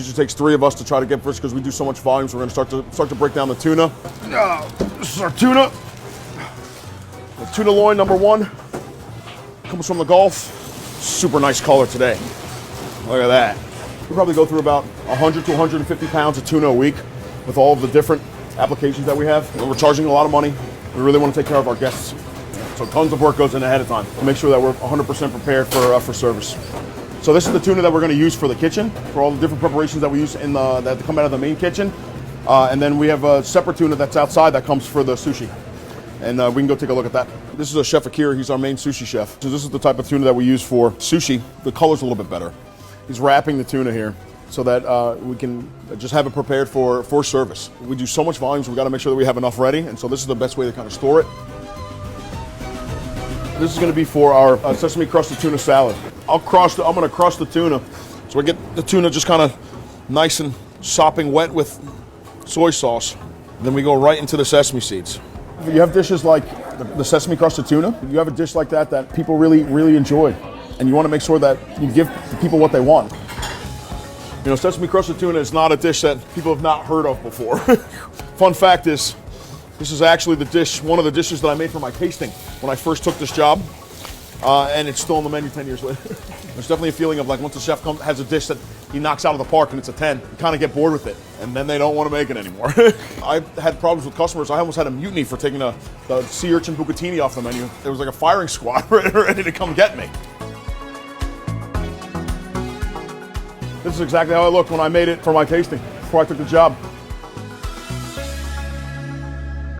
It usually takes 3 of us to try to get first because we do so much volume, so we're gonna start to break down the tuna. This is our tuna. The tuna loin number 1. Comes from the Gulf. Super nice color today. Look at that. We probably go through about 100 to 150 pounds of tuna a week with all of the different applications that we have. We're charging a lot of money. We really want to take care of our guests. So tons of work goes in ahead of time to make sure that we're 100% prepared for service. So this is the tuna that we're going to use for the kitchen, for all the different preparations that we use in that come out of the main kitchen. And then we have a separate tuna that's outside that comes for the sushi. And we can go take a look at that. This is a Chef Akira. He's our main sushi chef. So this is the type of tuna that we use for sushi. The color's a little bit better. He's wrapping the tuna here so that we can just have it prepared for service. We do so much volume, so we got to make sure that we have enough ready. And so this is the best way to kind of store it. This is going to be for our sesame crusted tuna salad. I'm going to crust the tuna, so I get the tuna just kind of nice and sopping wet with soy sauce. And then we go right into the sesame seeds. If you have dishes like the sesame crusted tuna, you have a dish like that people really, really enjoy, and you want to make sure that you give the people what they want. You know, sesame crusted tuna is not a dish that people have not heard of before. Fun fact is, this is actually one of the dishes that I made for my tasting when I first took this job, and it's still on the menu 10 years later. There's definitely a feeling of like once the chef has a dish that he knocks out of the park and it's a 10, you kind of get bored with it, and then they don't want to make it anymore. I've had problems with customers. I almost had a mutiny for taking the sea urchin bucatini off the menu. It was like a firing squad ready to come get me. This is exactly how I looked when I made it for my tasting before I took the job.